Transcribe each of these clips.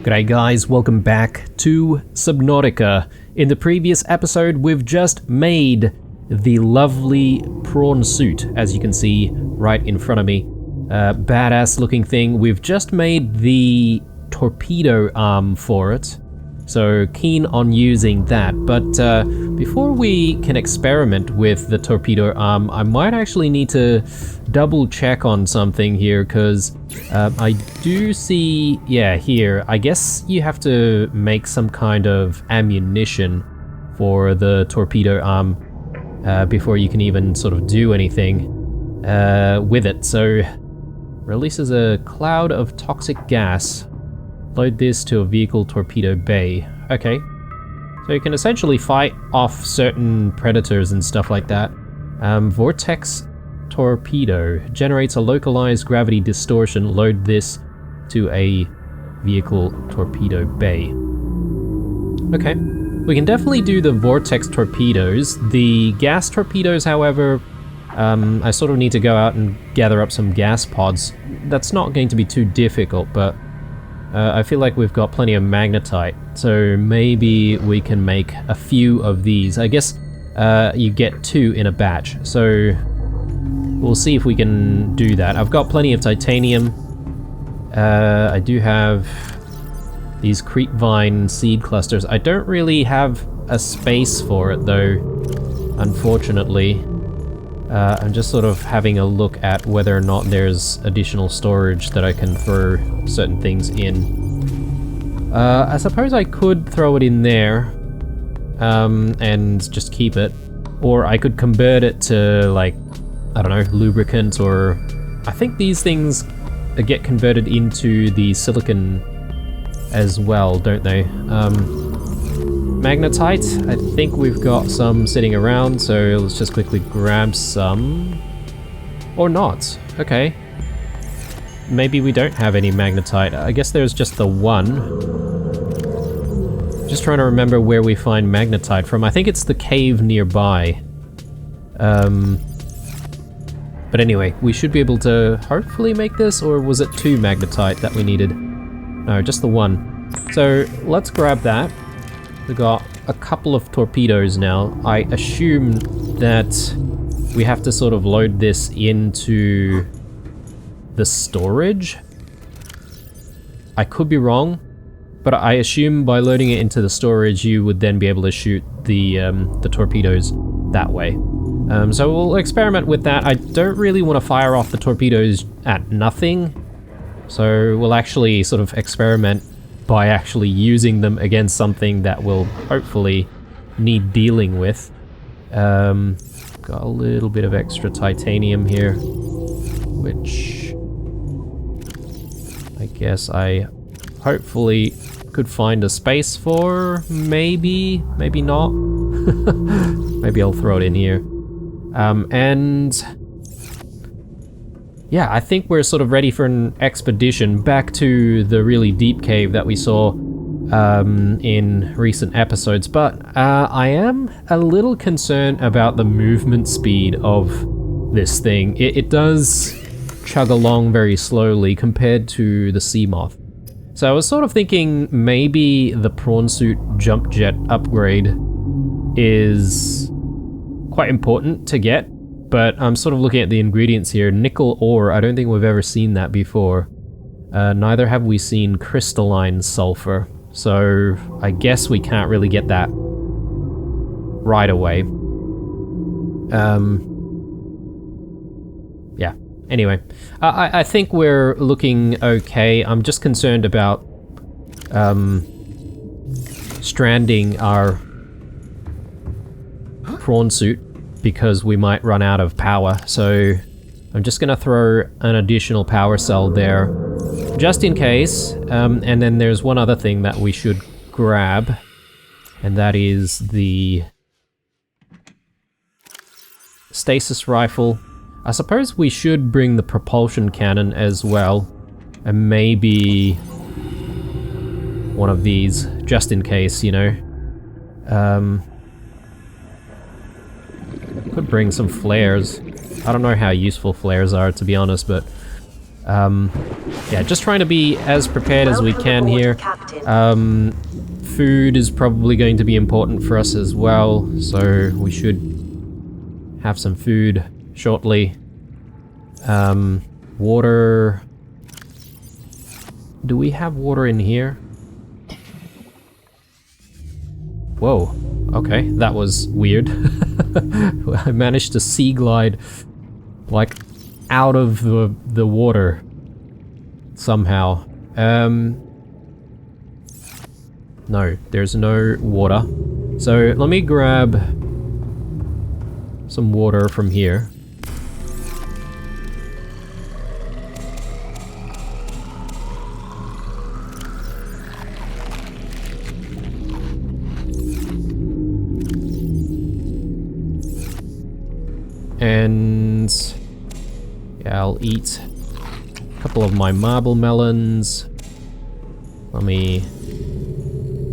G'day guys, welcome back to Subnautica. In the previous episode, we've just made the lovely prawn suit, as you can see right in front of me. Badass looking thing. We've just made the torpedo arm for it, so keen on using that. But before we can experiment with the torpedo arm, I might actually need to double check on something here, because I do see, here, I guess you have to make some kind of ammunition for the torpedo arm before you can even sort of do anything with it. So, releases a cloud of toxic gas. Load this to a vehicle torpedo bay. Okay. So you can essentially fight off certain predators and stuff like that. Vortex torpedo generates a localized gravity distortion. Load this to a vehicle torpedo bay. Okay. We can definitely do the vortex torpedoes. The gas torpedoes, however, I sort of need to go out and gather up some gas pods. That's not going to be too difficult, but I feel like we've got plenty of magnetite, so maybe we can make a few of these. I guess you get 2 in a batch, so we'll see if we can do that. I've got plenty of titanium. I do have these creepvine seed clusters. I don't really have a space for it though, unfortunately. I'm just sort of having a look at whether or not there's additional storage that I can throw certain things in. I suppose I could throw it in there and just keep it, or I could convert it to, like, I don't know, lubricant, or I think these things get converted into the silicon as well, don't they? Magnetite, I think we've got some sitting around, so let's just quickly grab some. Or not. Okay. Maybe we don't have any magnetite. I guess there's just the one. Just trying to remember where we find magnetite from. I think it's the cave nearby. But anyway, we should be able to hopefully make this, or was it 2 magnetite that we needed? No, just the 1. So let's grab that. We've got a couple of torpedoes now. I assume that we have to sort of load this into the storage. I could be wrong, but I assume by loading it into the storage, you would then be able to shoot the torpedoes that way. So we'll experiment with that. I don't really want to fire off the torpedoes at nothing, so we'll actually sort of experiment by actually using them against something that will hopefully need dealing with. Got a little bit of extra titanium here, which I guess I hopefully could find a space for. Maybe not. Maybe I'll throw it in here. And yeah, I think we're sort of ready for an expedition back to the really deep cave that we saw in recent episodes, but I am a little concerned about the movement speed of this thing. It does chug along very slowly compared to the sea moth. So I was sort of thinking maybe the prawn suit jump jet upgrade is quite important to get. But I'm sort of looking at the ingredients here. Nickel ore, I don't think we've ever seen that before. Neither have we seen crystalline sulfur. So I guess we can't really get that right away. Yeah, anyway. I think we're looking okay. I'm just concerned about stranding our prawn suit, because we might run out of power. So I'm just gonna throw an additional power cell there, just in case. And then there's one other thing that we should grab, and that is the stasis rifle. I suppose we should bring the propulsion cannon as well, and maybe one of these, just in case, you know. Could bring some flares. I don't know how useful flares are, to be honest, but Yeah, just trying to be as prepared as we can here. Food is probably going to be important for us as well, so we should have some food shortly. Water... Do we have water in here? Whoa, okay, that was weird. I managed to sea glide, like, out of the water somehow. No, there's no water. So let me grab some water from here. And yeah, I'll eat a couple of my marble melons. Let me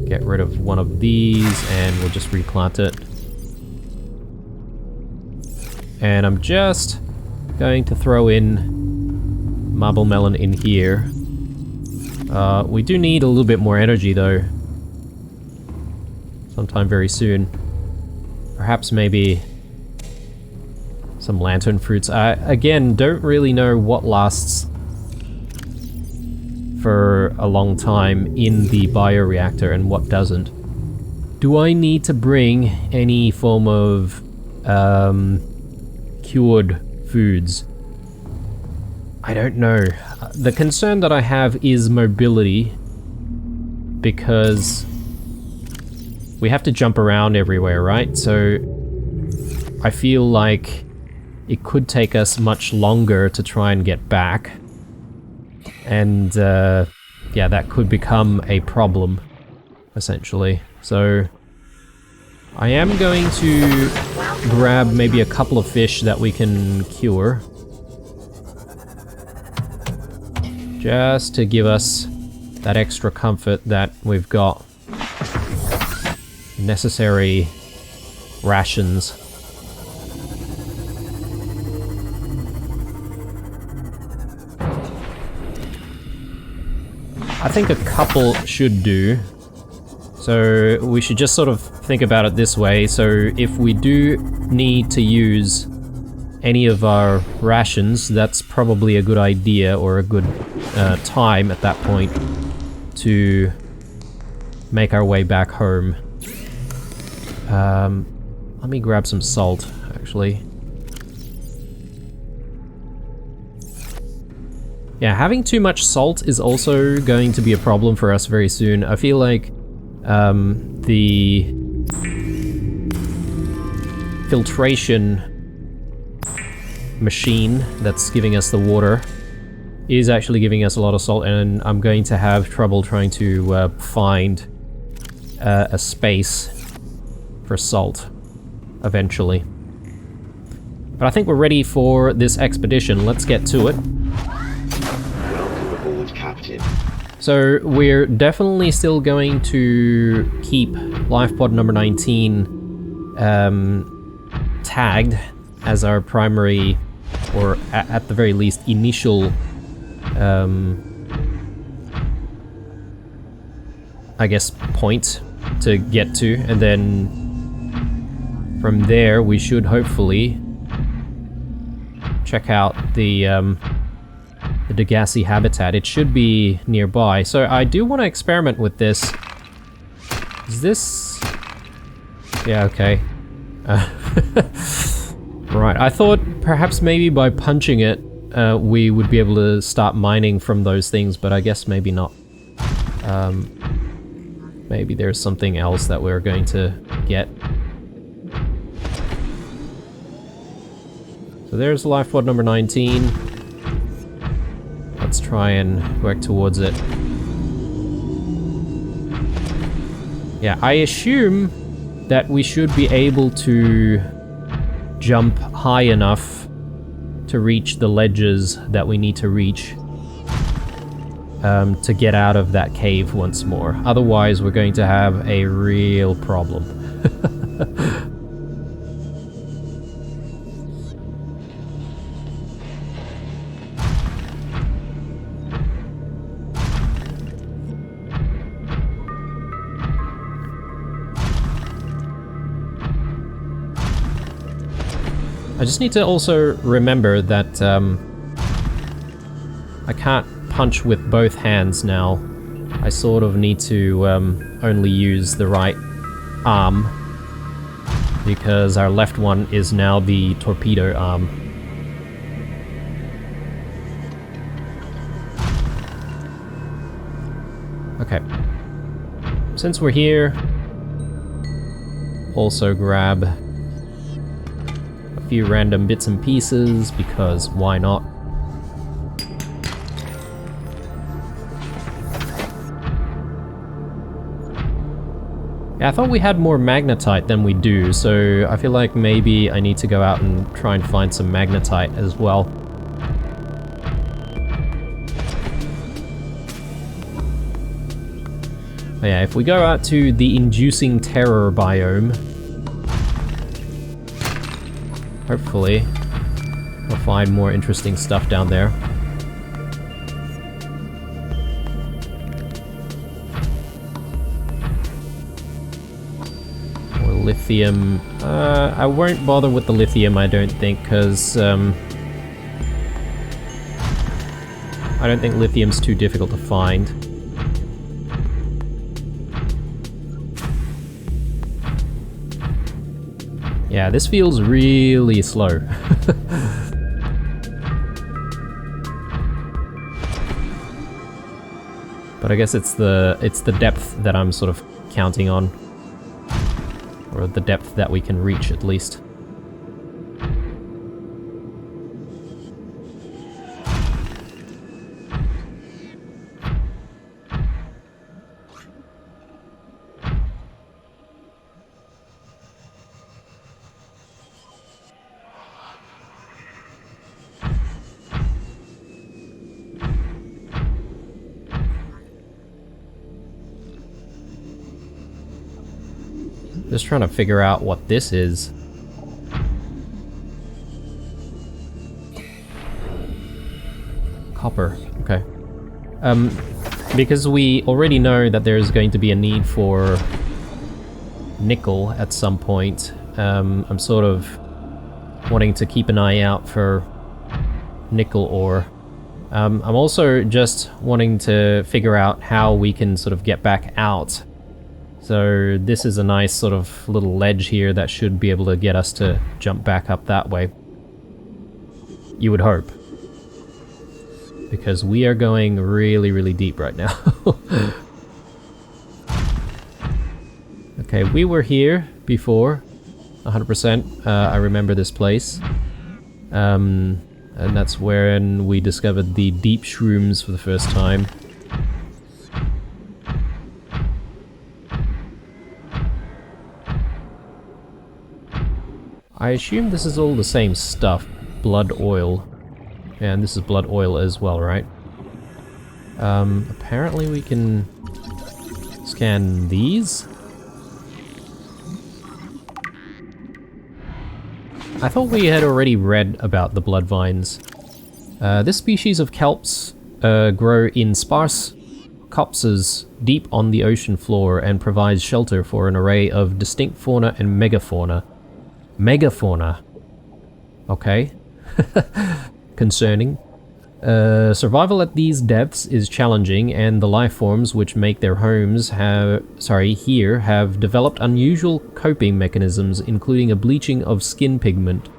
get rid of one of these and we'll just replant it. And I'm just going to throw in marble melon in here. We do need a little bit more energy though. Sometime very soon. Perhaps maybe some lantern fruits. I, again, don't really know what lasts for a long time in the bioreactor and what doesn't. Do I need to bring any form of cured foods? I don't know. The concern that I have is mobility, because we have to jump around everywhere, right? So I feel like it could take us much longer to try and get back. And yeah, that could become a problem, essentially. So I am going to grab maybe a couple of fish that we can cure, just to give us that extra comfort that we've got necessary rations. I think a couple should do. So we should just sort of think about it this way. So if we do need to use any of our rations, that's probably a good idea, or a good time at that point to make our way back home. Let me grab some salt, actually. Yeah, having too much salt is also going to be a problem for us very soon. I feel like the filtration machine that's giving us the water is actually giving us a lot of salt, and I'm going to have trouble trying to find a space for salt eventually. But I think we're ready for this expedition. Let's get to it. Welcome aboard, Captain. So we're definitely still going to keep life pod number 19 tagged as our primary, or at the very least initial I guess point to get to, and then from there we should hopefully check out the Degassi habitat. It should be nearby. So I do want to experiment with this. Is this... Yeah, okay. Right, I thought perhaps maybe by punching it we would be able to start mining from those things, but I guess maybe not. Maybe there's something else that we're going to get. So there's life pod number 19. Let's try and work towards it. Yeah, I assume that we should be able to jump high enough to reach the ledges that we need to reach to get out of that cave once more. Otherwise, we're going to have a real problem. I just need to also remember that I can't punch with both hands now. I sort of need to only use the right arm, because our left one is now the torpedo arm. Okay. Since we're here, also grab a few random bits and pieces, because why not? Yeah, I thought we had more magnetite than we do, so I feel like maybe I need to go out and try and find some magnetite as well. But yeah, if we go out to the Inducing Terror biome, hopefully we'll find more interesting stuff down there. Lithium. I won't bother with the lithium, I don't think, because I don't think lithium's too difficult to find. Yeah, this feels really slow. But I guess it's the depth that I'm sort of counting on. Or the depth that we can reach, at least. Just trying to figure out what this is. Copper, okay. Because we already know that there's going to be a need for nickel at some point, I'm sort of wanting to keep an eye out for nickel ore. I'm also just wanting to figure out how we can sort of get back out. So this is a nice sort of little ledge here that should be able to get us to jump back up that way. You would hope. Because we are going really, really deep right now. Okay, we were here before. 100%. I remember this place. And that's when we discovered the deep shrooms for the first time. I assume this is all the same stuff. Blood oil. And this is blood oil as well, right? Apparently we can scan these. I thought we had already read about the blood vines. This species of kelps grow in sparse copses deep on the ocean floor and provides shelter for an array of distinct fauna and megafauna. Megafauna. Okay. Concerning. Survival at these depths is challenging, and the life forms which make their homes here have developed unusual coping mechanisms, including a bleaching of skin pigment,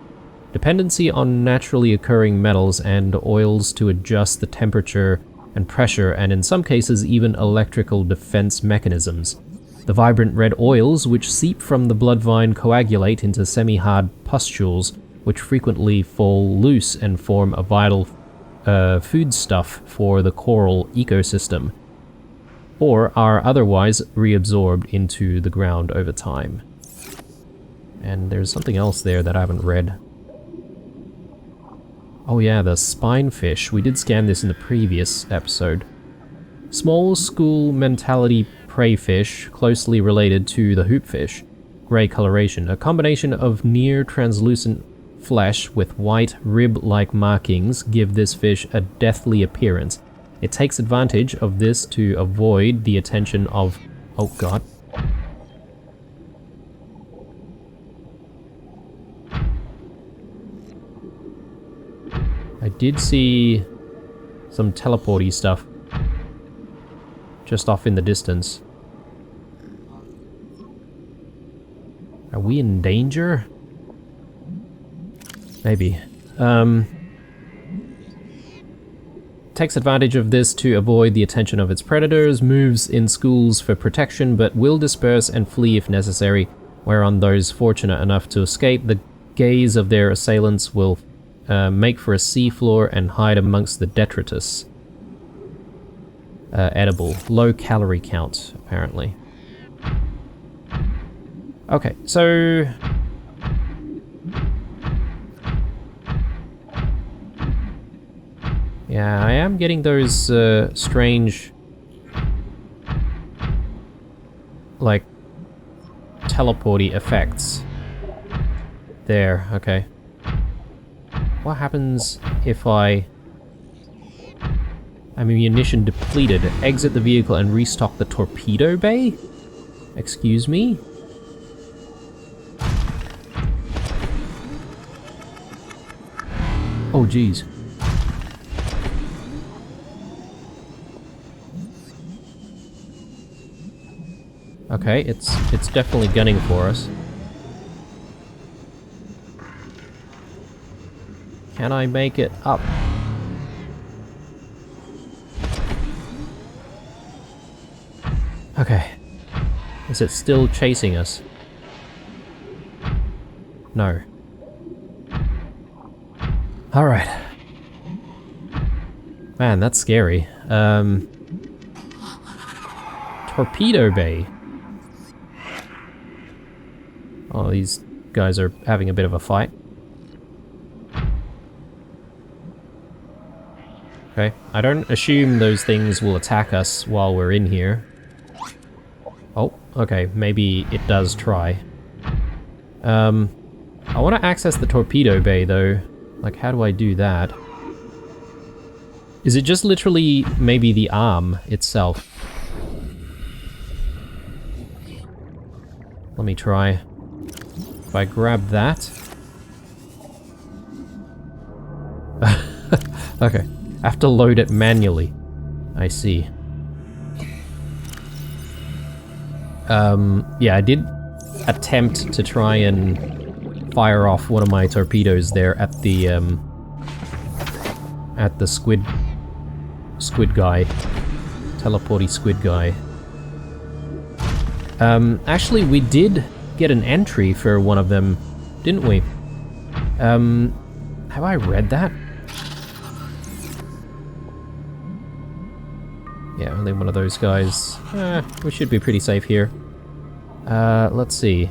dependency on naturally occurring metals and oils to adjust the temperature and pressure, and in some cases even electrical defense mechanisms. The vibrant red oils which seep from the blood vine coagulate into semi-hard pustules, which frequently fall loose and form a vital foodstuff for the coral ecosystem, or are otherwise reabsorbed into the ground over time. And there's something else there that I haven't read. Oh yeah, the spinefish. We did scan this in the previous episode. Small school mentality prey fish, closely related to the hoopfish. Grey coloration, a combination of near translucent flesh with white rib-like markings give this fish a deathly appearance. It takes advantage of this to avoid the attention of... oh god. did see some teleporty stuff just off in the distance. Are we in danger? Maybe. Takes advantage of this to avoid the attention of its predators, moves in schools for protection, but will disperse and flee if necessary, whereon those fortunate enough to escape the gaze of their assailants will make for a seafloor and hide amongst the detritus. Edible. Low calorie count, apparently. Okay, so... yeah, I am getting those strange... like... teleporty effects. There, okay. What happens if I... ammunition depleted. Exit the vehicle and restock the torpedo bay? Excuse me? Oh, jeez. Okay, it's definitely gunning for us. Can I make it up? Okay. Is it still chasing us? No. Alright. Man, that's scary. Torpedo bay. Oh, these guys are having a bit of a fight. Okay, I don't assume those things will attack us while we're in here. Oh, okay, maybe it does try. I want to access the torpedo bay though. Like, how do I do that? Is it just literally maybe the arm itself? Let me try. If I grab that... okay, I have to load it manually. I see. Yeah, I did attempt to try and fire off one of my torpedoes there at the squid guy. Teleporty squid guy. Actually, we did get an entry for one of them, didn't we? Have I read that? Yeah, only one of those guys. We should be pretty safe here. Let's see.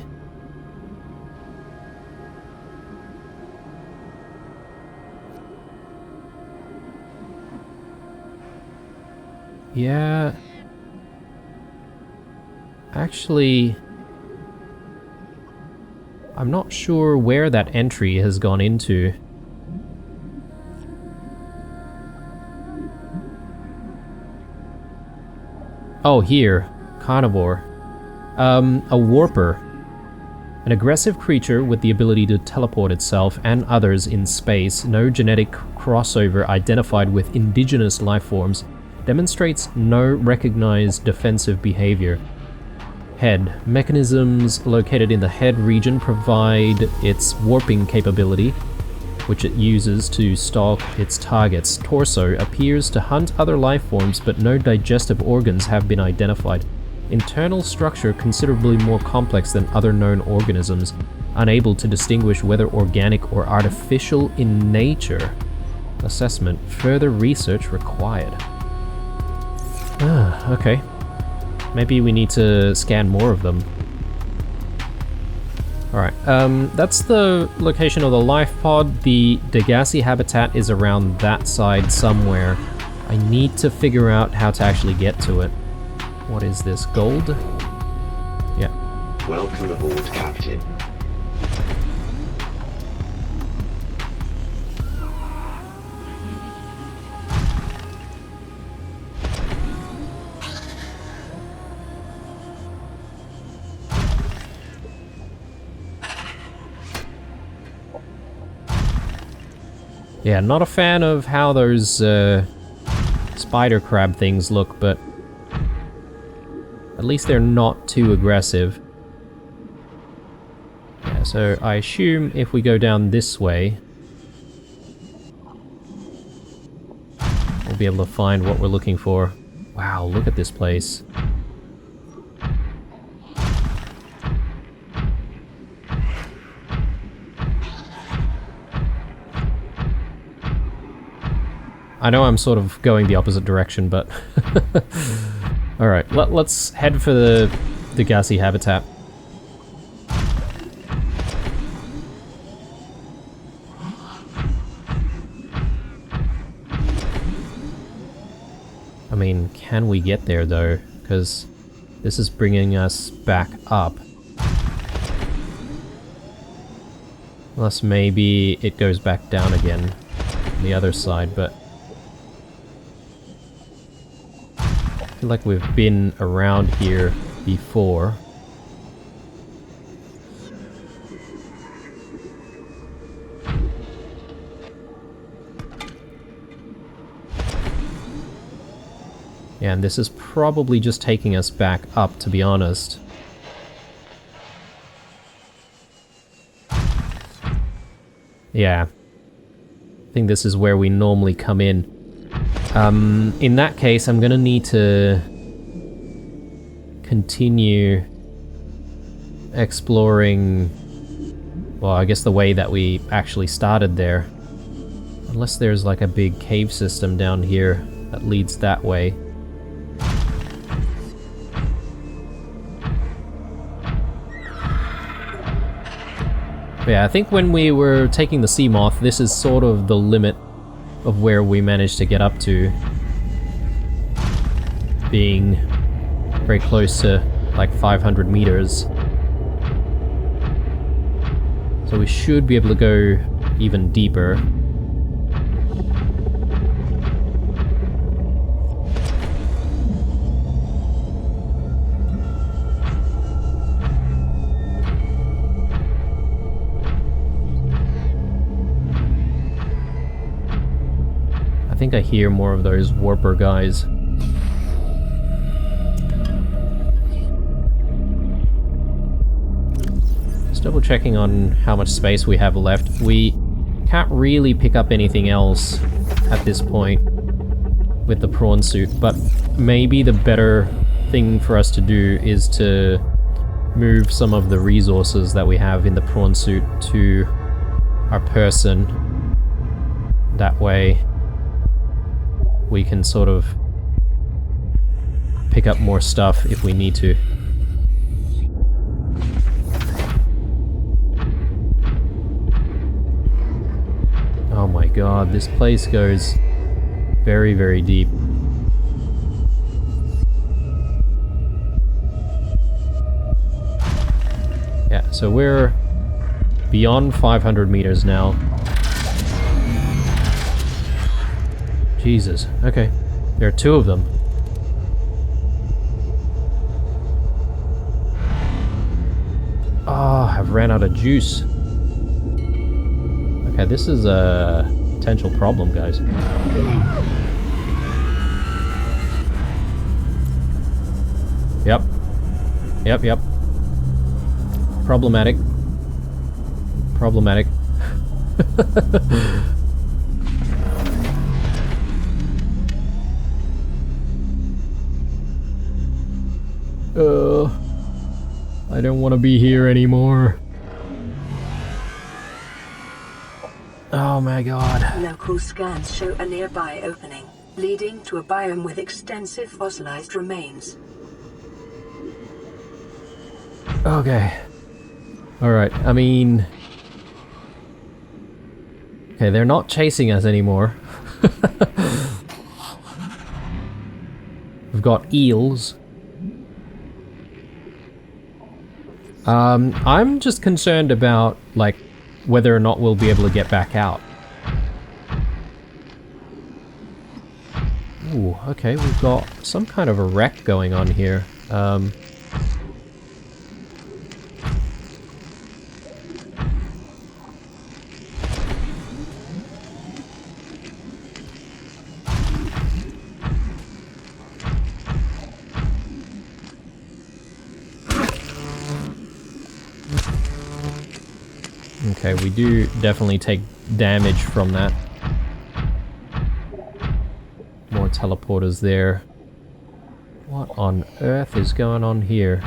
Yeah. Actually, I'm not sure where that entry has gone into. Oh, here. Carnivore. A warper. An aggressive creature with the ability to teleport itself and others in space, no genetic crossover identified with indigenous life forms, demonstrates no recognized defensive behavior. Head. Mechanisms located in the head region provide its warping capability, which it uses to stalk its targets. Torso appears to hunt other life forms, but no digestive organs have been identified. Internal structure considerably more complex than other known organisms, unable to distinguish whether organic or artificial in nature. Assessment. Further research required. Ah, okay. Maybe we need to scan more of them. Alright, that's the location of the life pod. The Degassi habitat is around that side somewhere. I need to figure out how to actually get to it. What is this, gold? Yeah. Welcome aboard, Captain. Yeah, not a fan of how those spider crab things look, but at least they're not too aggressive. Yeah, so I assume if we go down this way, we'll be able to find what we're looking for. Wow, look at this place. I know I'm sort of going the opposite direction, but... Alright, let's head for the gassy habitat. I mean, can we get there though? Because this is bringing us back up. Unless maybe it goes back down again on the other side, but... I feel like we've been around here before. Yeah, and this is probably just taking us back up, to be honest. Yeah. I think this is where we normally come in. In that case, I'm gonna need to continue exploring, well, I guess the way that we actually started there. Unless there's like a big cave system down here that leads that way. Yeah, I think when we were taking the sea moth, this is sort of the limit of where we managed to get up to. Being very close to like 500 meters. So we should be able to go even deeper. I think I hear more of those WARPER guys. Just double checking on how much space we have left. We can't really pick up anything else at this point with the prawn suit, but maybe the better thing for us to do is to move some of the resources that we have in the prawn suit to our person. That way we can sort of pick up more stuff if we need to. Oh my god, this place goes very, very deep. Yeah, so we're beyond 500 meters now. Jesus, okay. There are two of them. Oh, I've ran out of juice. Okay, this is a potential problem, guys. Yep. Yep. Problematic. Problematic. I don't want to be here anymore. Oh my god. Local scans show a nearby opening, leading to a biome with extensive fossilized remains. Okay. Alright, I mean... Okay, they're not chasing us anymore. We've got eels. I'm just concerned about, like, whether or not we'll be able to get back out. Ooh, okay, we've got some kind of a wreck going on here. Okay, we do definitely take damage from that. More teleporters there. What on earth is going on here?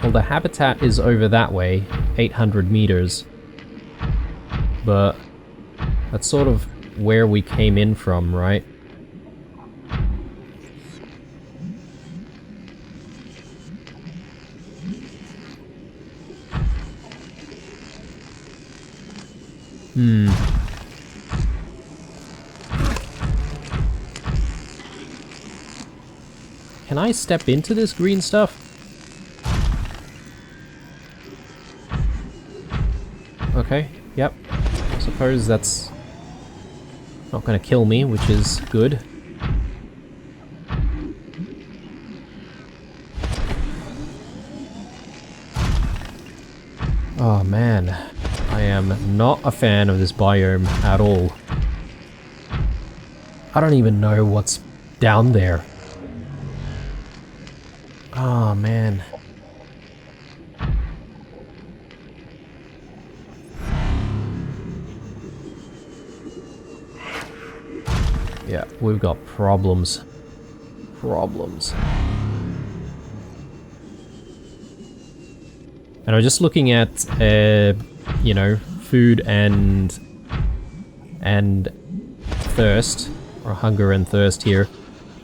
Well, the habitat is over that way, 800 meters. But that's sort of where we came in from, right? Can I step into this green stuff? Okay, yep. I suppose that's not gonna kill me, which is good. Oh man, I am not a fan of this biome at all. I don't even know what's down there. Oh man. Yeah, we've got problems. Problems. And I'm just looking at, you know, food and thirst, or hunger and thirst here.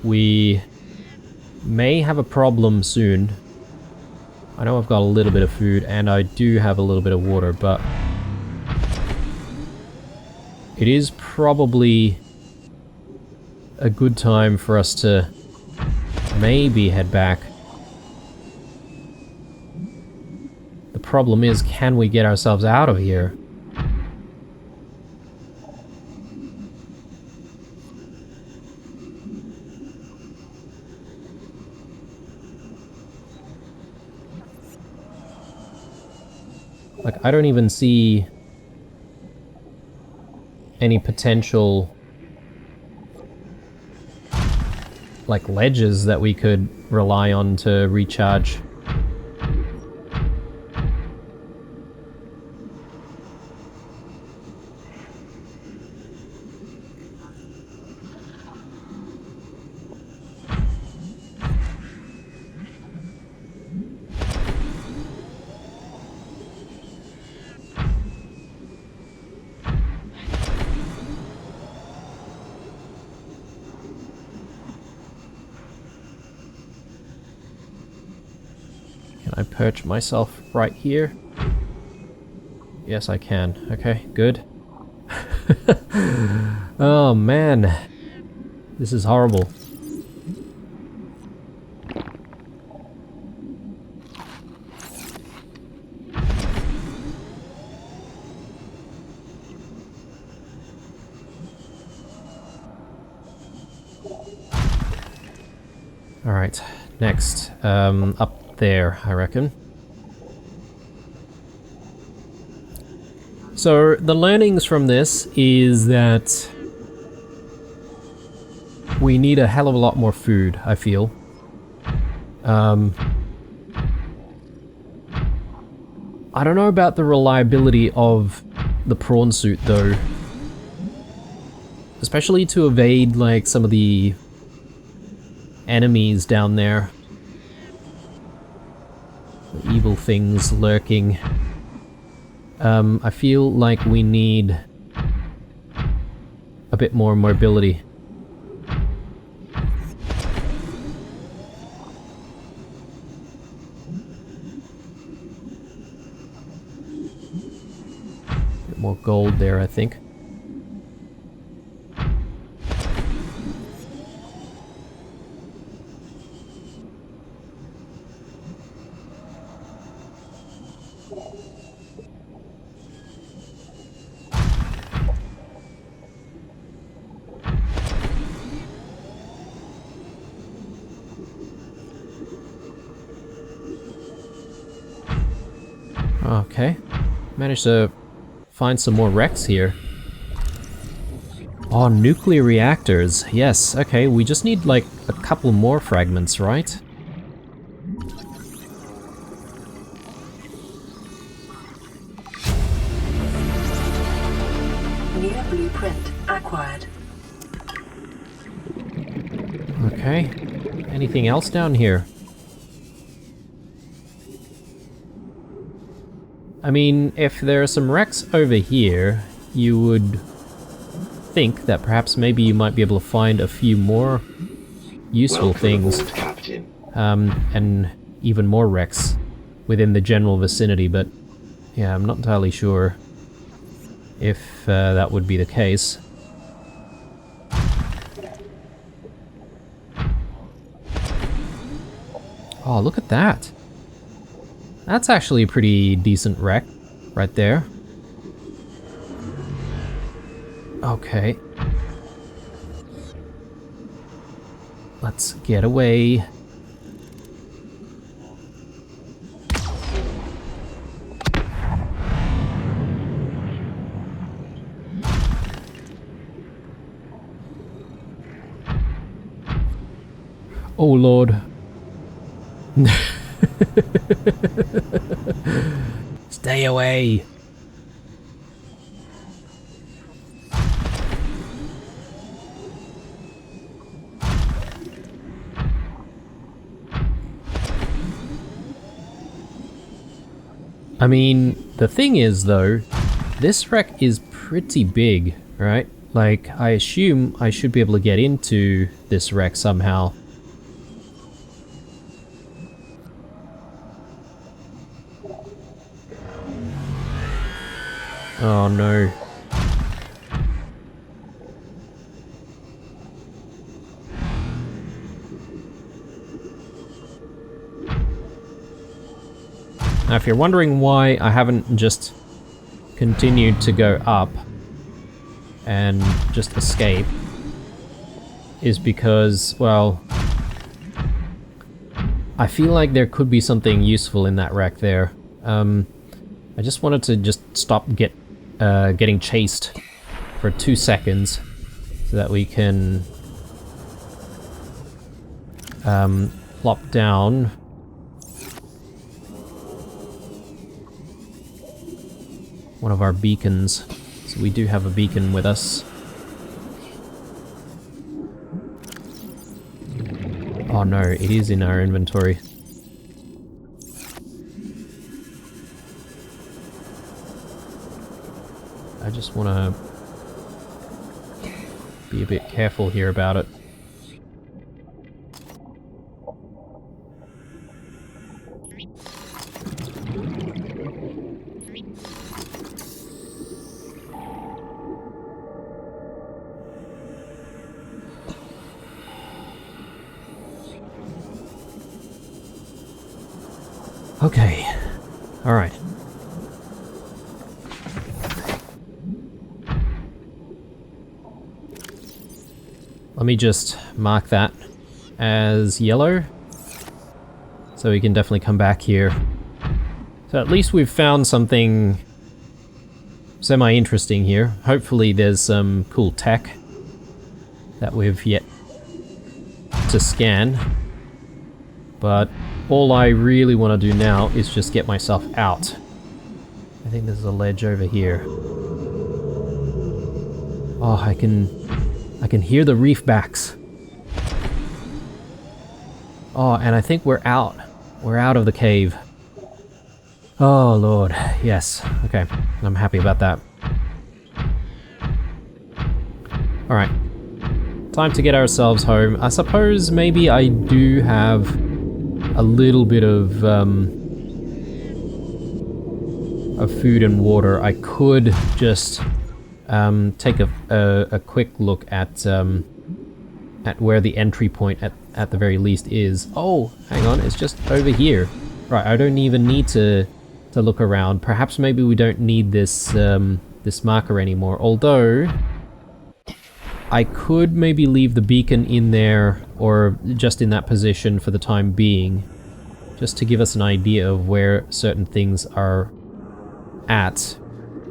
We may have a problem soon. I know I've got a little bit of food and I do have a little bit of water, but it is probably a good time for us to maybe head back. The problem is, can we get ourselves out of here? Like, I don't even see any potential, like, ledges that we could rely on to recharge. Can I perch myself right here? Yes, I can. Okay, good. Oh man, this is horrible. Alright, next. Up there, I reckon. So, the learnings from this is that we need a hell of a lot more food, I feel. I don't know about the reliability of the prawn suit, though. Especially to evade, like, some of the enemies down there. The evil things lurking. I feel like we need a bit more mobility. A bit more gold there, I think. Okay, managed to find some more wrecks here. Oh, nuclear reactors. Yes, okay, we just need like a couple more fragments, right? Okay. Anything else down here? I mean, if there are some wrecks over here, you would think that perhaps maybe you might be able to find a few more useful things. Aboard, Captain. And even more wrecks within the general vicinity, but yeah, I'm not entirely sure if that would be the case. Oh, look at that. That's actually a pretty decent wreck right there. Okay. Let's get away. Oh Lord. Stay away. I mean, the thing is though, this wreck is pretty big, right? Like, I assume I should be able to get into this wreck somehow. Oh no. Now, if you're wondering why I haven't just continued to go up and just escape, is because, well, I feel like there could be something useful in that wreck there. I just wanted to just stop getting chased for 2 seconds so that we can plop down. One of our beacons. So we do have a beacon with us. Oh no, it is in our inventory. I just want to be a bit careful here about it. Okay, alright. Let me just mark that as yellow, so we can definitely come back here. So at least we've found something semi-interesting here. Hopefully there's some cool tech that we've yet to scan. But all I really want to do now is just get myself out. I think there's a ledge over here. Oh, I can hear the reef backs. Oh, and I think we're out. We're out of the cave. Oh Lord, yes. Okay, I'm happy about that. Alright. Time to get ourselves home. I suppose maybe I do have a little bit of food and water. I could just take a quick look at where the entry point at the very least is. Oh, hang on, it's just over here. Right, I don't even need to look around. Perhaps maybe we don't need this this marker anymore. Although I could maybe leave the beacon in there, or just in that position for the time being, just to give us an idea of where certain things are at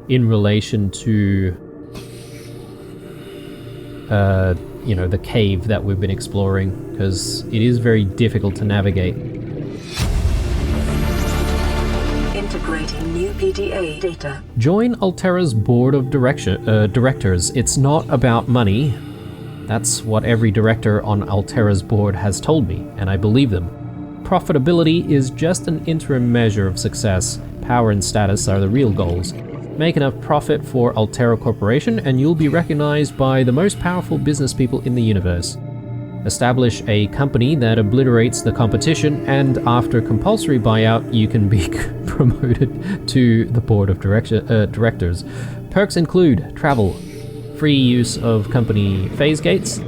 in relation to you know, the cave that we've been exploring, because it is very difficult to navigate. Integrating new PDA data. Join Altera's board of directors. It's not about money. That's what every director on Altera's board has told me, and I believe them. Profitability is just an interim measure of success. Power and status are the real goals. Make enough profit for Altera Corporation and you'll be recognized by the most powerful business people in the universe. Establish a company that obliterates the competition, and after compulsory buyout, you can be promoted to the board of directors. Perks include travel, free use of company phase gates,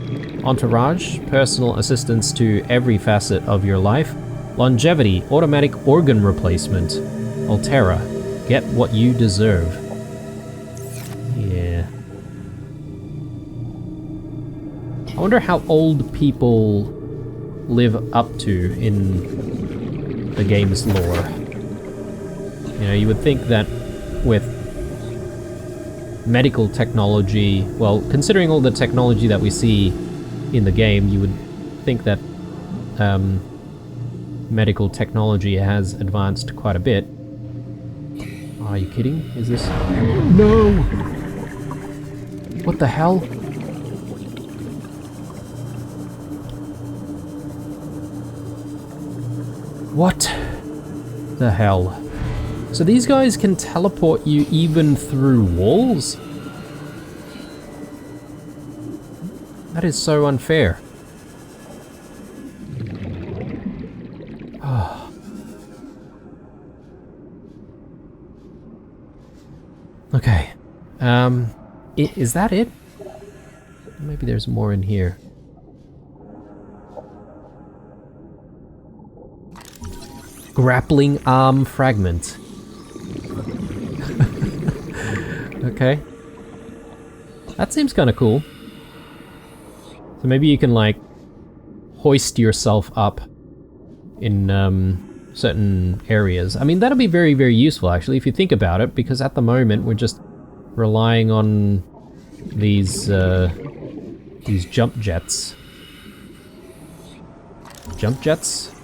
entourage, personal assistance to every facet of your life, longevity, automatic organ replacement. Altera, get what you deserve. Yeah. I wonder how old people live up to in the game's lore. You know, you would think that with medical technology, well, considering all the technology that we see in the game, you would think that medical technology has advanced quite a bit. Are you kidding? Is this... No! What the hell? What the hell? So these guys can teleport you even through walls? That is so unfair. Oh. Okay. Is that it? Maybe there's more in here. Grappling arm fragment. Okay. That seems kind of cool. So maybe you can, like, hoist yourself up in certain areas. I mean, that'll be very, very useful, actually, if you think about it, because at the moment we're just relying on these jump jets. Jump jets?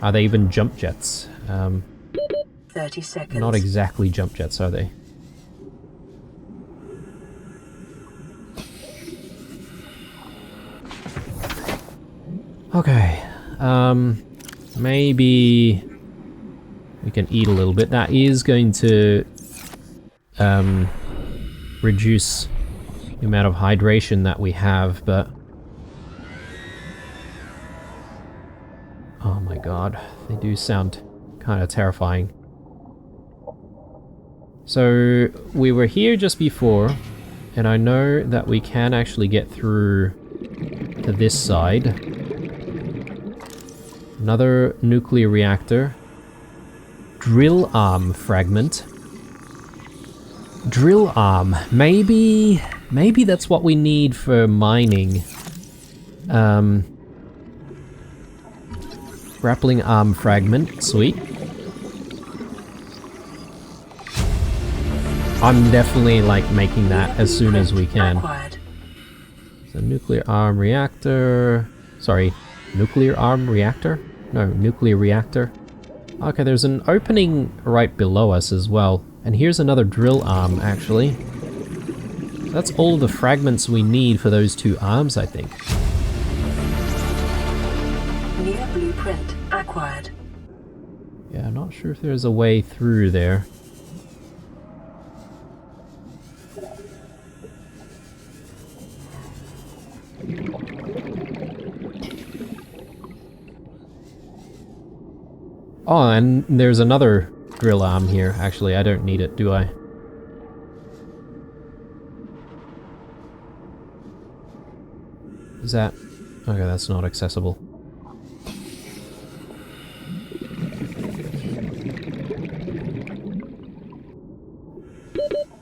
Are they even jump jets? 30 seconds. Not exactly jump jets, are they? Okay. Maybe we can eat a little bit. That is going to reduce the amount of hydration that we have, but oh my god, they do sound kind of terrifying. So we were here just before, and I know that we can actually get through to this side. Another nuclear reactor. Drill arm fragment. Drill arm. Maybe that's what we need for mining. Grappling arm fragment. Sweet. I'm definitely, like, making that as soon as we can. So nuclear arm reactor. Sorry, nuclear arm reactor? No, nuclear reactor. Okay, there's an opening right below us as well. And here's another drill arm, actually. So that's all the fragments we need for those two arms, I think. New blueprint acquired. Yeah, I'm not sure if there's a way through there. Oh, and there's another drill arm here. Actually, I don't need it, do I? Is that... okay, that's not accessible.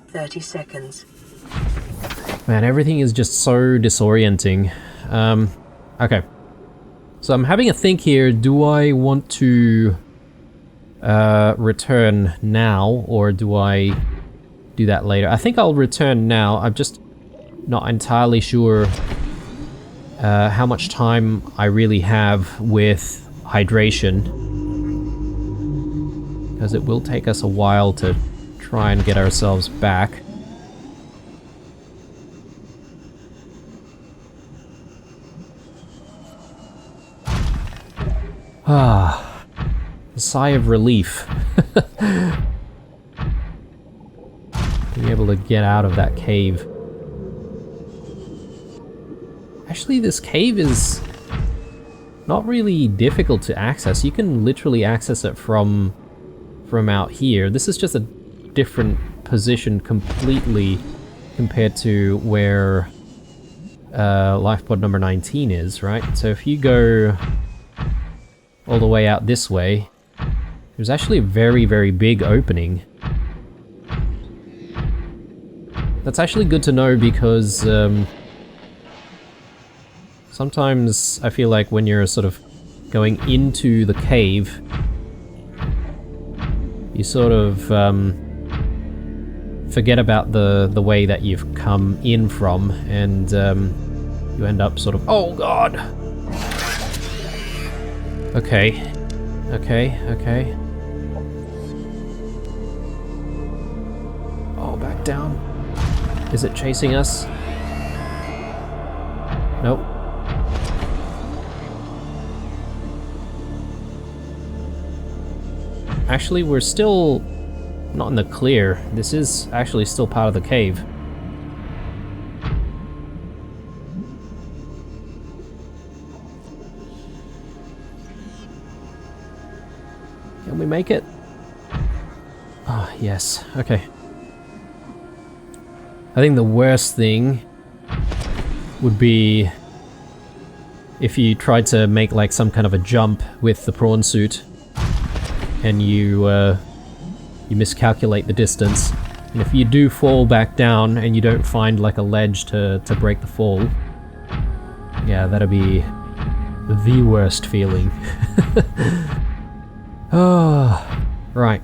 "30 seconds. Man, everything is just so disorienting. Okay. So I'm having a think here. Do I want to return now, or do I do that later? I think I'll return now. I'm just not entirely sure how much time I really have with hydration, because it will take us a while to try and get ourselves back. Ah, a sigh of relief. Being able to get out of that cave. Actually, this cave is not really difficult to access. You can literally access it from out here. This is just a different position completely compared to where lifeboat number 19 is, right? So if you go all the way out this way, there's actually a very, very big opening. That's actually good to know because sometimes I feel like when you're sort of going into the cave, you sort of forget about the way that you've come in from, and you end up sort of, oh god! Okay. Oh, back down. Is it chasing us? Nope. Actually, we're still not in the clear. This is actually still part of the cave. Can we make it? Ah, yes. Okay. I think the worst thing would be if you tried to make like some kind of a jump with the prawn suit and you miscalculate the distance, and if you do fall back down and you don't find like a ledge to break the fall, yeah, that'd be the worst feeling. Oh, right.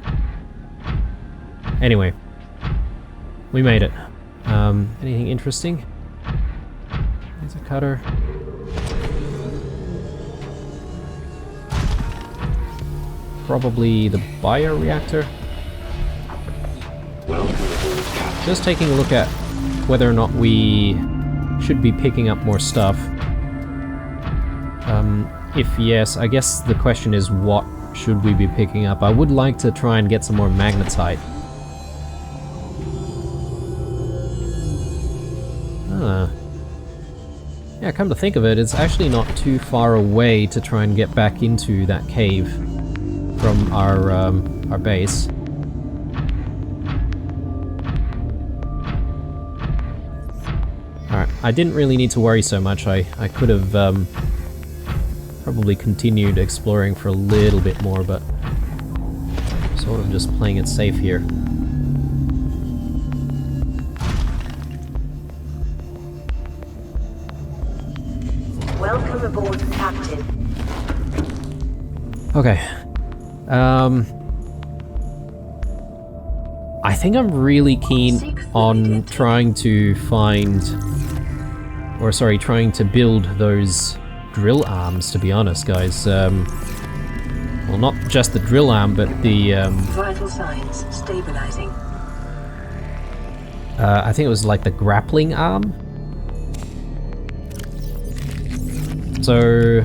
Anyway, we made it. Anything interesting? There's a cutter. Probably the bioreactor. Just taking a look at whether or not we should be picking up more stuff. If yes, I guess the question is what should we be picking up? I would like to try and get some more magnetite. Yeah, come to think of it, it's actually not too far away to try and get back into that cave from our base. Alright, I didn't really need to worry so much. I could have probably continued exploring for a little bit more, but sort of just playing it safe here. Welcome aboard, Captain. Okay. I think I'm really keen on trying to find, or sorry, trying to build those drill arms, to be honest, guys. Well, not just the drill arm, but the Vital signs stabilizing. I think it was like the grappling arm. So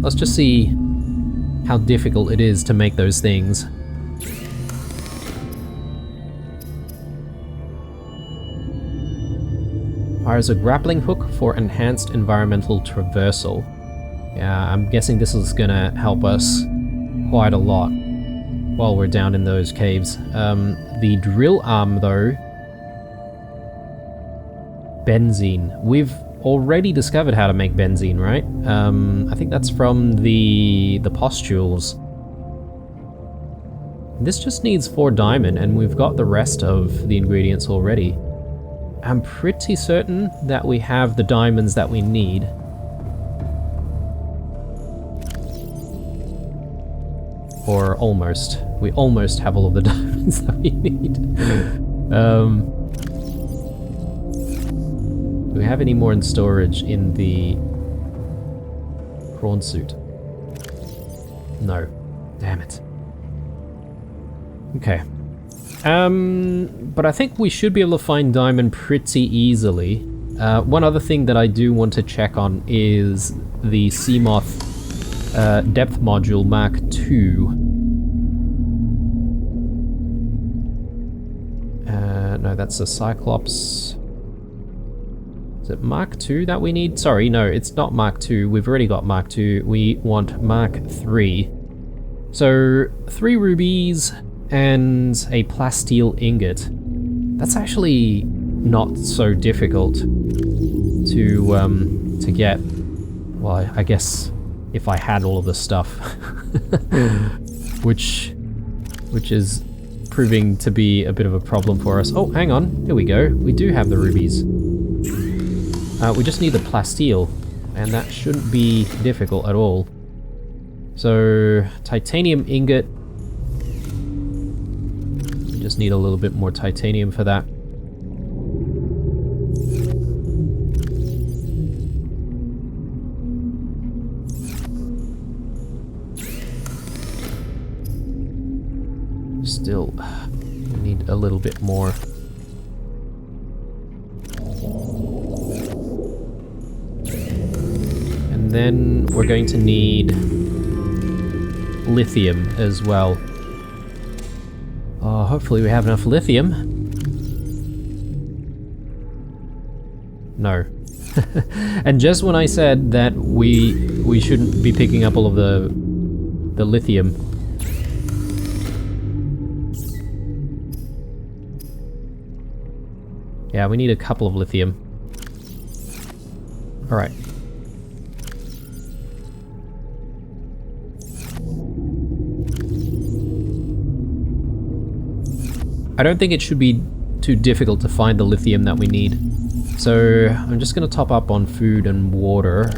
let's just see how difficult it is to make those things. Fires a grappling hook for enhanced environmental traversal. Yeah, I'm guessing this is gonna help us quite a lot while we're down in those caves. The drill arm though, benzene. We've already discovered how to make benzene, right? I think that's from the pustules. This just needs 4 diamond, and we've got the rest of the ingredients already. I'm pretty certain that we have the diamonds that we need. Or almost. We almost have all of the diamonds that we need. Do we have any more in storage in the prawn suit? No. Damn it. Okay. But I think we should be able to find diamond pretty easily. One other thing that I do want to check on is the sea moth depth module Mark II. No, that's a Cyclops. Is it Mark II that we need? Sorry, no, it's not Mark II. We've already got Mark II. We want Mark III. So, 3 rubies and a plasteel ingot. That's actually not so difficult to get. Well, I guess if I had all of this stuff, which is proving to be a bit of a problem for us. Oh, hang on, here we go. We do have the rubies. We just need the plasteel, and that shouldn't be difficult at all. So, titanium ingot. We just need a little bit more titanium for that. Still, we need a little bit more. And then we're going to need lithium as well. Hopefully we have enough lithium. No. And just when I said that we shouldn't be picking up all of the lithium, yeah, we need a couple of lithium. Alright. I don't think it should be too difficult to find the lithium that we need. So I'm just going to top up on food and water.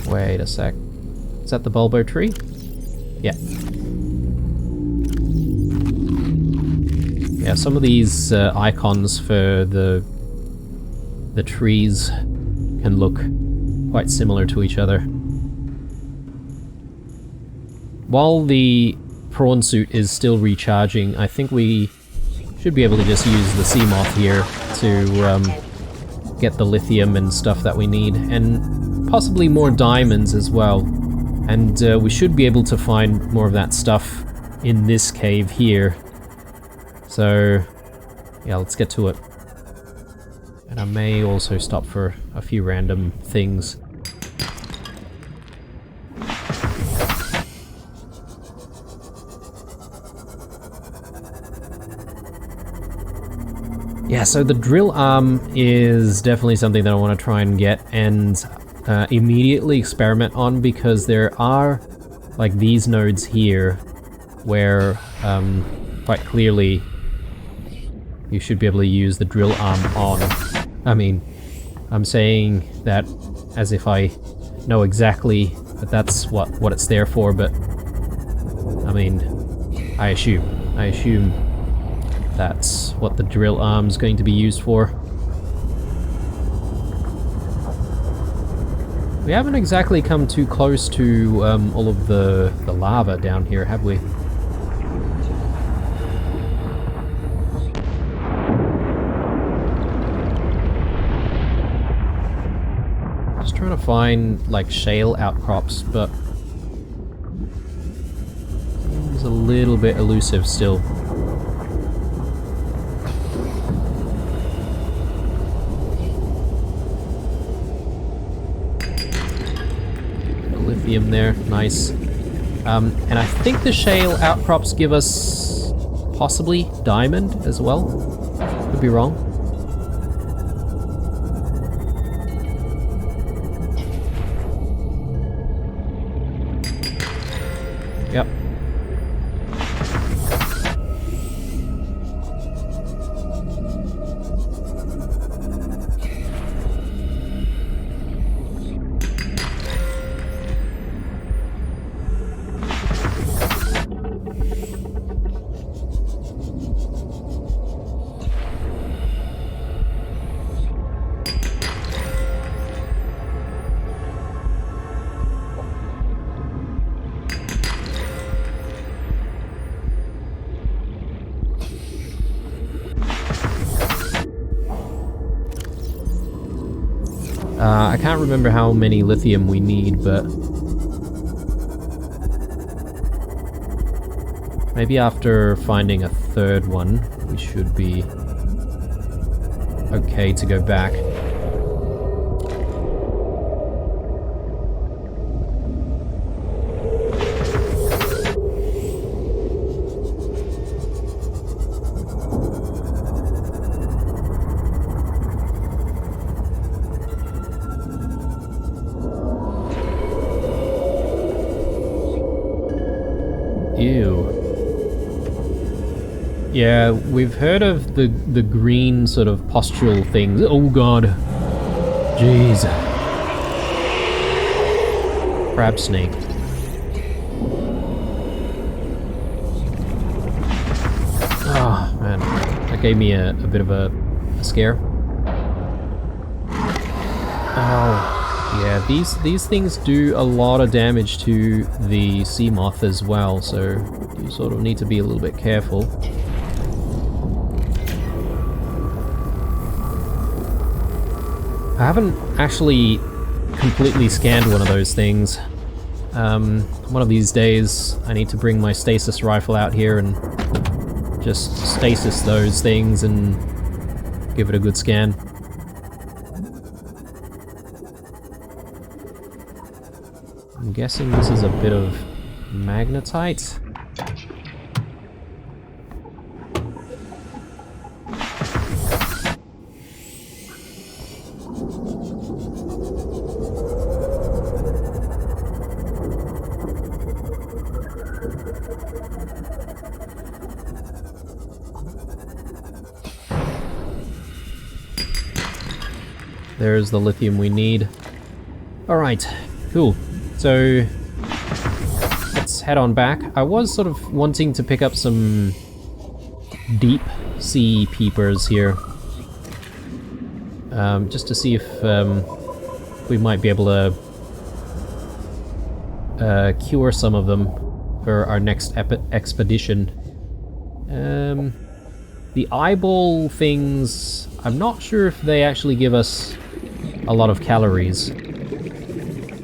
Wait a sec. Is that the bulbo tree? Yeah. Yeah, some of these icons for the trees can look quite similar to each other. While the prawn suit is still recharging, I think we should be able to just use the sea moth here to get the lithium and stuff that we need, and possibly more diamonds as well. And we should be able to find more of that stuff in this cave here. So yeah, let's get to it. And I may also stop for a few random things. Yeah, so the drill arm is definitely something that I want to try and get and immediately experiment on, because there are like these nodes here where quite clearly you should be able to use the drill arm on. I mean, I'm saying that as if I know exactly that that's what it's there for, but I mean, I assume that's what the drill arm's going to be used for. We haven't exactly come too close to all of the lava down here, have we? Just trying to find like shale outcrops, but it's a little bit elusive still. Lithium there, nice. And I think the shale outcrops give us possibly diamond as well. Could be wrong. Yep. I can't remember how many lithium we need, but maybe after finding a third one, we should be okay to go back. Ew. Yeah, we've heard of the green sort of postural things. Oh god. Jeez. Crab snake. Oh man, that gave me a bit of a scare. Oh. Yeah, these things do a lot of damage to the sea moth as well, so you sort of need to be a little bit careful. I haven't actually completely scanned one of those things. One of these days I need to bring my stasis rifle out here and just stasis those things and give it a good scan. I'm guessing this is a bit of magnetite. There's the lithium we need. Alright, cool. So, let's head on back. I was sort of wanting to pick up some deep sea peepers here. Just to see if we might be able to cure some of them for our next expedition. The eyeball things, I'm not sure if they actually give us a lot of calories.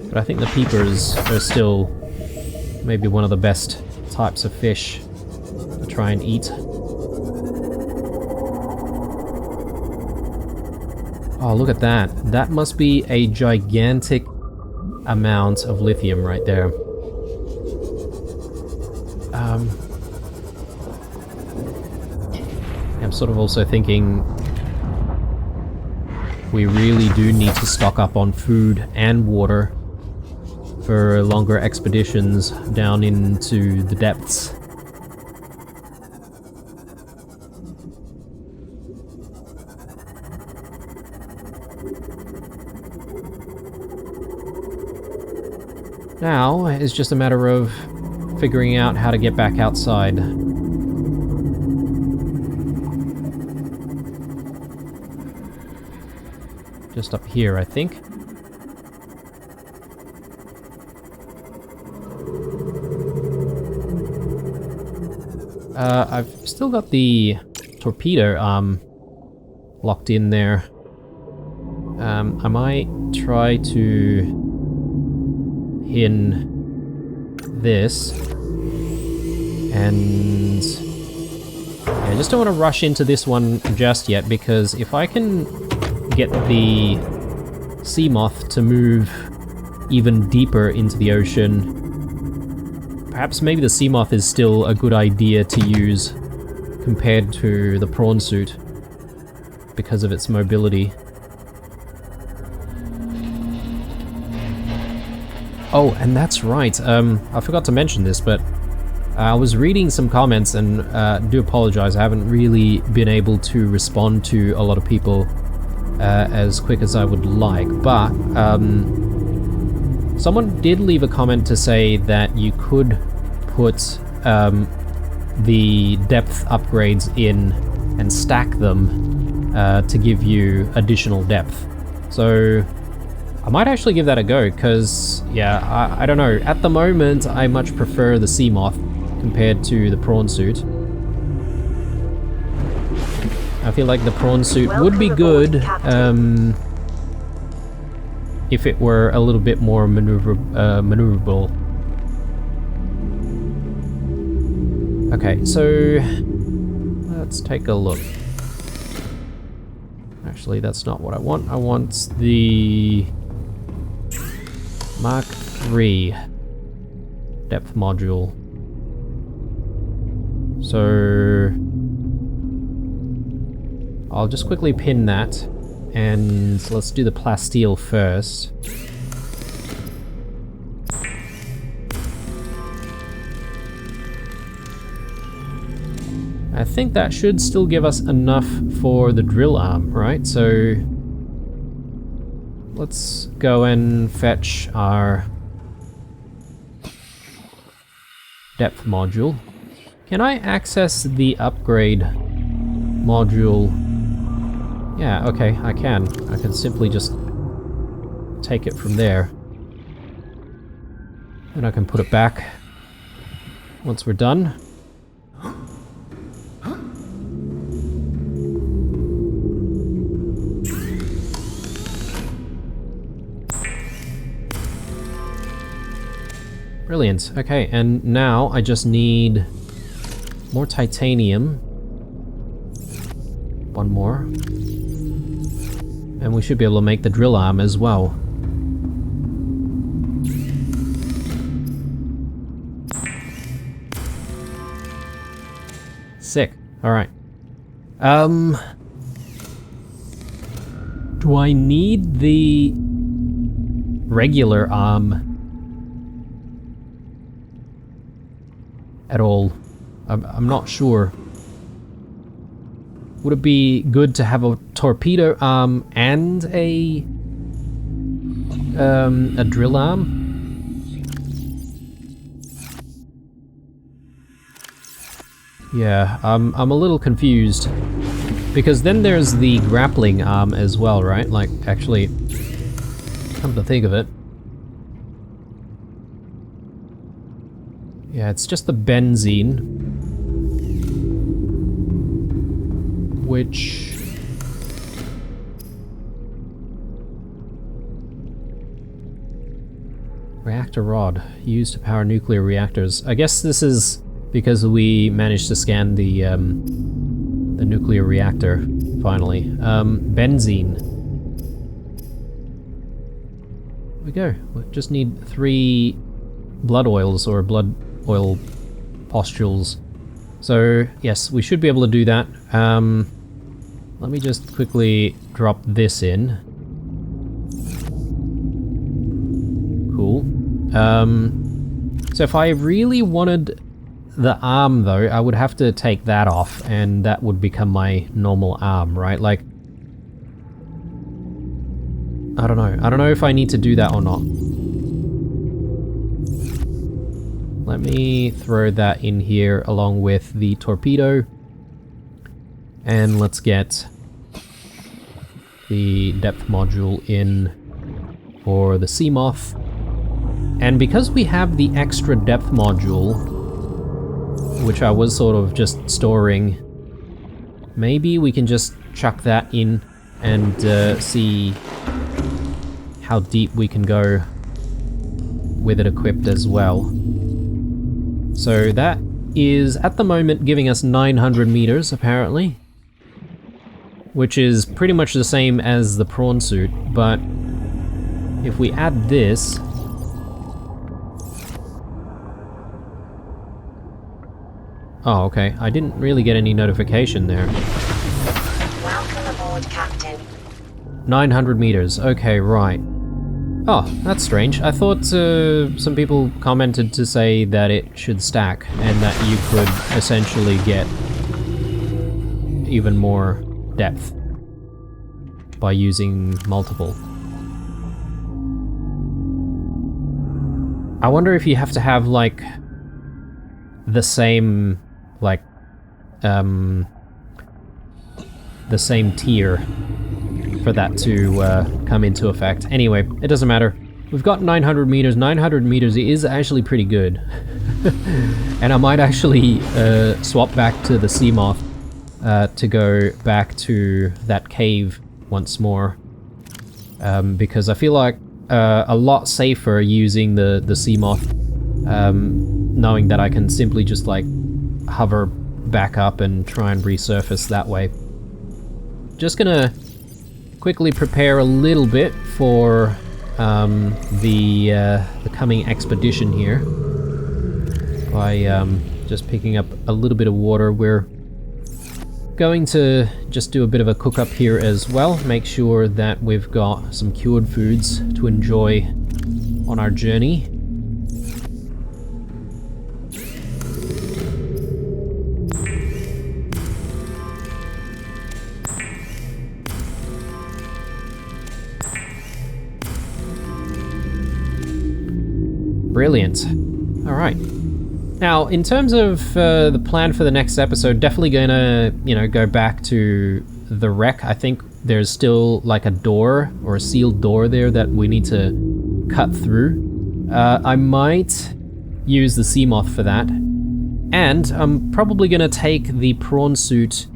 But I think the peepers are still maybe one of the best types of fish to try and eat. Oh, look at that. That must be a gigantic amount of lithium right there. I'm sort of also thinking we really do need to stock up on food and water for longer expeditions down into the depths. Now it's just a matter of figuring out how to get back outside. Just up here, I think. I've still got the torpedo arm locked in there. I might try to pin this, and yeah, I just don't want to rush into this one just yet, because if I can get the sea moth to move even deeper into the ocean, perhaps maybe the sea moth is still a good idea to use compared to the prawn suit because of its mobility. Oh, and that's right, I forgot to mention this, but I was reading some comments, and do apologize, I haven't really been able to respond to a lot of people as quick as I would like, but someone did leave a comment to say that you could put the depth upgrades in and stack them to give you additional depth. So I might actually give that a go, because yeah, I don't know, at the moment I much prefer the sea moth compared to the prawn suit. I feel like the prawn suit would be good if it were a little bit more maneuverable. Okay, so let's take a look. Actually, that's not what I want. I want the Mark III depth module. So I'll just quickly pin that, and let's do the plasteel first. I think that should still give us enough for the drill arm, right? So let's go and fetch our depth module. Can I access the upgrade module? Yeah, okay, I can. I can simply just take it from there. And I can put it back once we're done. Brilliant. Okay, and now I just need more titanium. One more. And we should be able to make the drill arm as well. Sick. Alright. Do I need the regular arm at all? I'm not sure. Would it be good to have a torpedo arm and a drill arm? Yeah, I'm a little confused. Because then there's the grappling arm as well, right? Like, actually, come to think of it. Yeah, it's just the benzene, which... Reactor rod, used to power nuclear reactors. I guess this is because we managed to scan the nuclear reactor, finally. Benzene. There we go. We just need 3 blood oils, or blood oil pustules. So, yes, we should be able to do that. Let me just quickly drop this in. Cool. So if I really wanted the arm, though, I would have to take that off, and that would become my normal arm, right? Like, I don't know. I don't know if I need to do that or not. Let me throw that in here along with the torpedo. And let's get the depth module in for the Seamoth. And because we have the extra depth module, which I was sort of just storing, maybe we can just chuck that in and see how deep we can go with it equipped as well. So that is at the moment giving us 900 meters apparently, which is pretty much the same as the prawn suit, but if we add this, oh, okay. I didn't really get any notification there. Welcome aboard, Captain. 900 meters. Okay, right. Oh, that's strange. I thought some people commented to say that it should stack and that you could essentially get even more depth by using multiple. I wonder if you have to have, like, the same, like, the same tier for that to come into effect. Anyway, it doesn't matter. We've got 900 meters. 900 meters is actually pretty good. And I might actually swap back to the Seamoth to go back to that cave once more. Because I feel like a lot safer using the Seamoth, knowing that I can simply just like hover back up and try and resurface that way. Just gonna quickly prepare a little bit for the coming expedition here by just picking up a little bit of water. We're going to just do a bit of a cook up here as well, make sure that we've got some cured foods to enjoy on our journey. Brilliant. All right. Now, in terms of the plan for the next episode, definitely gonna, go back to the wreck. I think there's still like a door or a sealed door there that we need to cut through. I might use the Seamoth for that. And I'm probably gonna take the prawn suit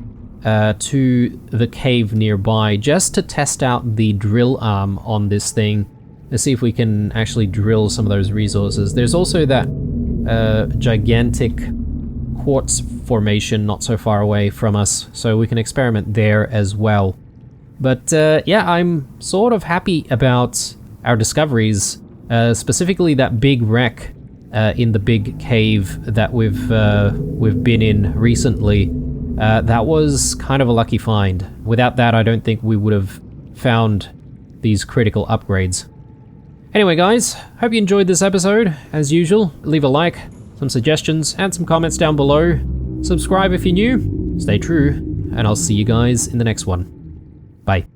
to the cave nearby just to test out the drill arm on this thing. Let's see if we can actually drill some of those resources. There's also that gigantic quartz formation not so far away from us, so we can experiment there as well. But yeah, I'm sort of happy about our discoveries, specifically that big wreck in the big cave that we've been in recently. That was kind of a lucky find. Without that, I don't think we would have found these critical upgrades. Anyway guys, hope you enjoyed this episode. As usual, leave a like, some suggestions, and some comments down below. Subscribe if you're new, stay true, and I'll see you guys in the next one. Bye.